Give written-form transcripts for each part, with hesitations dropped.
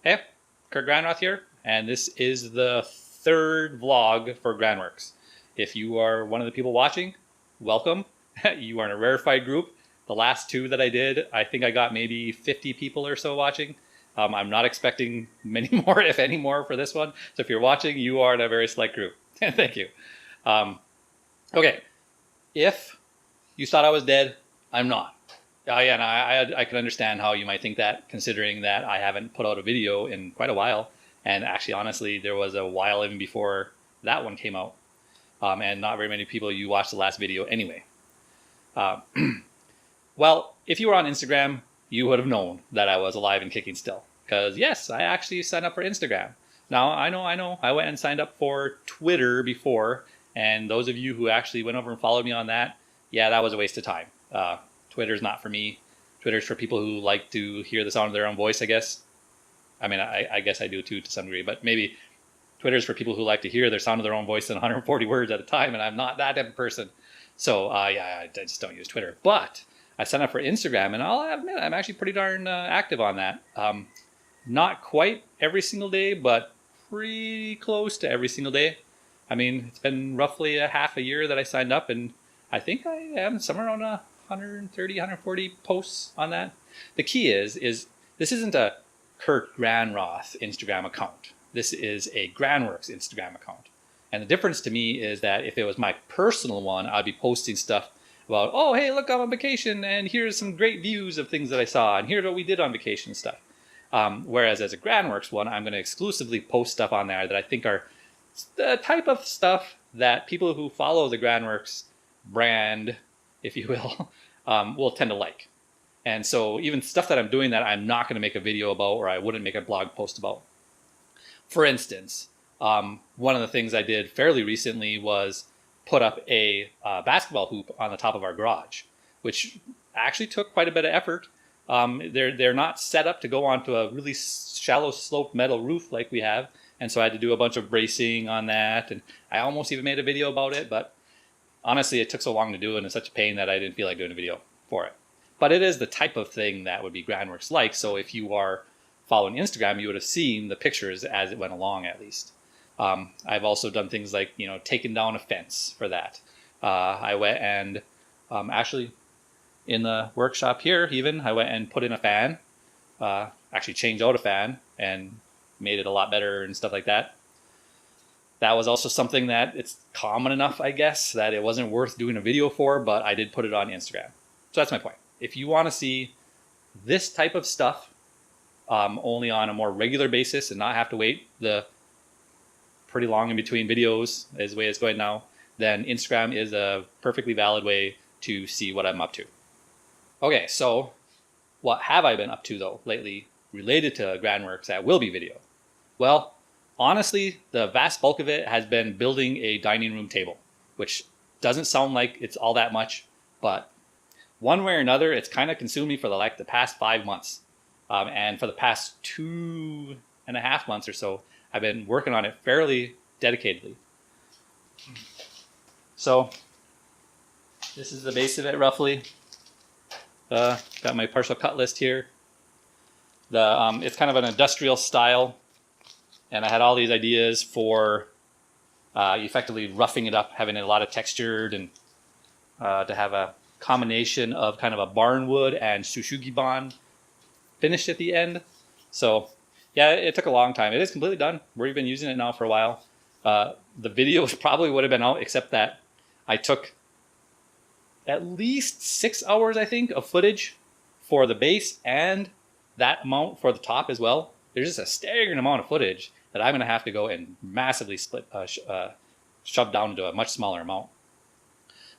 Hey, Kurt Granroth here, and this is the third vlog for Granworks. If you are one of the people watching, welcome. You are in a rarefied group. The last two that I did, I think I got maybe 50 people or so watching. I'm not expecting many more, if any more, for this one. So if you're watching, you are in a very select group. Thank you. Okay, if you thought I was dead, I'm not. Yeah, and I can understand how you might think that, considering that I haven't put out a video in quite a while. And actually, honestly, there was a while even before that one came out. And not very many people you watched the last video anyway. Well, if you were on Instagram, you would have known that I was alive and kicking still. Because yes, I actually signed up for Instagram. Now, I know, I went and signed up for Twitter before. And those of you who actually went over and followed me on that, yeah, that was a waste of time. Twitter's not for me. Twitter's for people who like to hear the sound of their own voice, I guess. I mean, I guess I do too to some degree, but maybe Twitter's for people who like to hear their sound of their own voice in 140 words at a time, and I'm not that type of person. So, yeah, I just don't use Twitter. But I signed up for Instagram, and I'll admit I'm actually pretty darn active on that. Not quite every single day, but pretty close to every single day. I mean, it's been roughly a half a year that I signed up, and I think I am somewhere around 130, 140 posts on that. The key is this isn't a Kurt Granroth Instagram account. This is a Granworks Instagram account. And the difference to me is that if it was my personal one, I'd be posting stuff about, oh, hey, look, I'm on vacation, and here's some great views of things that I saw, and here's what we did on vacation and stuff. Whereas as a Granworks one, I'm going to exclusively post stuff on there that I think are the type of stuff that people who follow the Granworks brand, if you will tend to like. And so even stuff that I'm doing that I'm not going to make a video about, or I wouldn't make a blog post about. For instance, one of the things I did fairly recently was put up a basketball hoop on the top of our garage, which actually took quite a bit of effort. They're not set up to go onto a really shallow slope metal roof like we have. And so I had to do a bunch of bracing on that. And I almost even made a video about it, but honestly, it took so long to do it and it's such a pain that I didn't feel like doing a video for it. But it is the type of thing that would be Granworks like. So if you are following Instagram, you would have seen the pictures as it went along, at least. I've also done things like, taken down a fence for that. I went and actually in the workshop here, even, I went and put in a fan, actually changed out a fan and made it a lot better and stuff like that. That was also something that it's common enough, I guess, that it wasn't worth doing a video for, but I did put it on Instagram. So that's my point. If you want to see this type of stuff only on a more regular basis and not have to wait the pretty long in between videos as the way it's going now, then Instagram is a perfectly valid way to see what I'm up to. Okay, so what have I been up to, though, lately related to Granworks that will be video? Well, honestly, the vast bulk of it has been building a dining room table, which doesn't sound like it's all that much, but one way or another, it's kind of consumed me for the past 5 months. And for the past 2.5 months or so, I've been working on it fairly dedicatedly. So this is the base of it roughly. Got my partial cut list here. It's kind of an industrial style. And I had all these ideas for effectively roughing it up, having it a lot of textured, and to have a combination of kind of a barnwood and sushugiban finished at the end. So yeah, it took a long time. It is completely done. We've been using it now for a while. The videos probably would have been out, except that I took at least 6 hours, I think, of footage for the base and that amount for the top as well. There's just a staggering amount of footage that I'm going to have to go and massively shove down into a much smaller amount.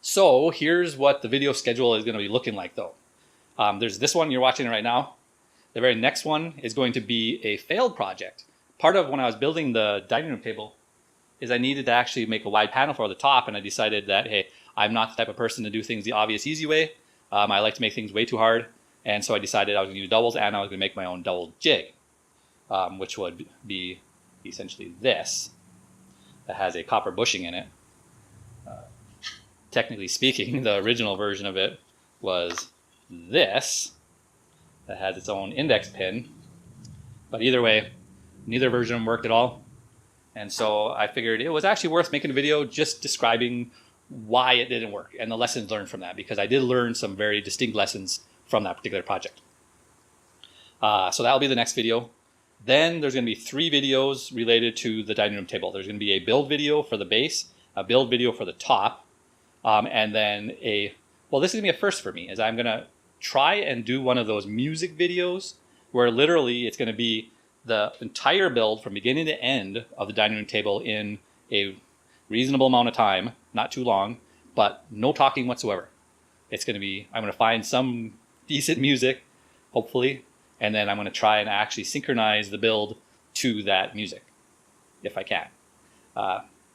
So here's what the video schedule is going to be looking like, though. There's this one you're watching right now. The very next one is going to be a failed project. Part of when I was building the dining room table is I needed to actually make a wide panel for the top, and I decided that, hey, I'm not the type of person to do things the obvious, easy way. I like to make things way too hard, and so I decided I was going to do doubles, and I was going to make my own double jig, which would be essentially this, that has a copper bushing in it. Technically speaking, the original version of it was this, that has its own index pin. But either way, neither version worked at all. And so I figured it was actually worth making a video just describing why it didn't work and the lessons learned from that, because I did learn some very distinct lessons from that particular project. So that'll be the next video. Then there's going to be 3 videos related to the dining room table. There's going to be a build video for the base, a build video for the top, and then well, this is going to be a first for me, is I'm going to try and do one of those music videos where literally it's going to be the entire build from beginning to end of the dining room table in a reasonable amount of time, not too long, but no talking whatsoever. It's going to be, I'm going to find some decent music, hopefully, and then I'm going to try and actually synchronize the build to that music, if I can.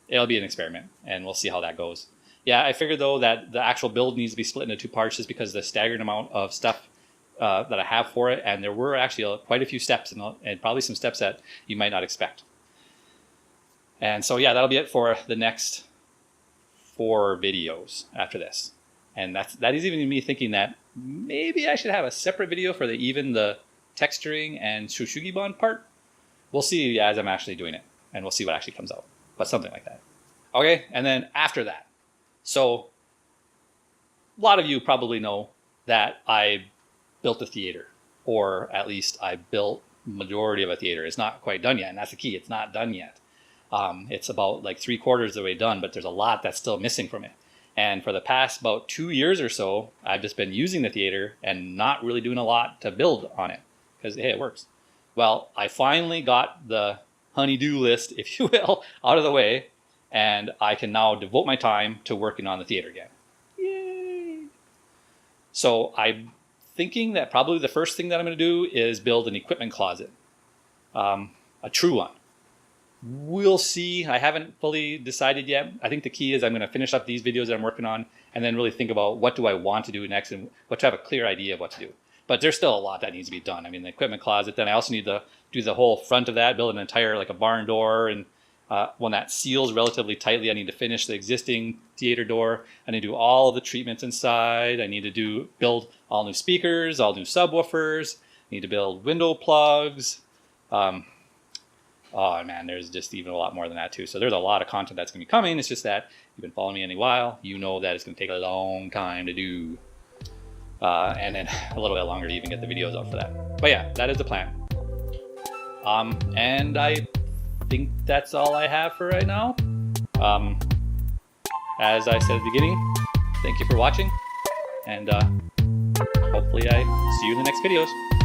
It'll be an experiment, and we'll see how that goes. Yeah, I figured though that the actual build needs to be split into 2 parts just because of the staggering amount of stuff that I have for it, and there were actually quite a few steps, and probably some steps that you might not expect. And so yeah, that'll be it for the next 4 videos after this. And that is even me thinking that maybe I should have a separate video for the texturing and Shushugi bond part. We'll see as I'm actually doing it, and we'll see what actually comes out, but something like that. Okay, and then after that, so a lot of you probably know that I built a theater, or at least I built majority of a theater. It's not quite done yet, and that's the key. It's not done yet. It's about like 3/4 of the way done, but there's a lot that's still missing from it. And for the past about 2 years or so, I've just been using the theater and not really doing a lot to build on it because, hey, it works. Well, I finally got the honey-do list, if you will, out of the way, and I can now devote my time to working on the theater again. Yay! So I'm thinking that probably the first thing that I'm going to do is build an equipment closet, a true one. We'll see. I haven't fully decided yet. I think the key is I'm going to finish up these videos that I'm working on and then really think about what do I want to do next and what to have a clear idea of what to do. But there's still a lot that needs to be done. I mean, the equipment closet, then I also need to do the whole front of that, build an entire like a barn door, and one that seals relatively tightly. I need to finish the existing theater door. I need to do all of the treatments inside. I need to build all new speakers, all new subwoofers. I need to build window plugs. Oh man, there's just even a lot more than that too. So there's a lot of content that's going to be coming. It's just that you've been following me any while, you know that it's going to take a long time to do. And then a little bit longer to even get the videos out for that. But yeah, that is the plan. And I think that's all I have for right now. As I said at the beginning, thank you for watching. And hopefully I see you in the next videos.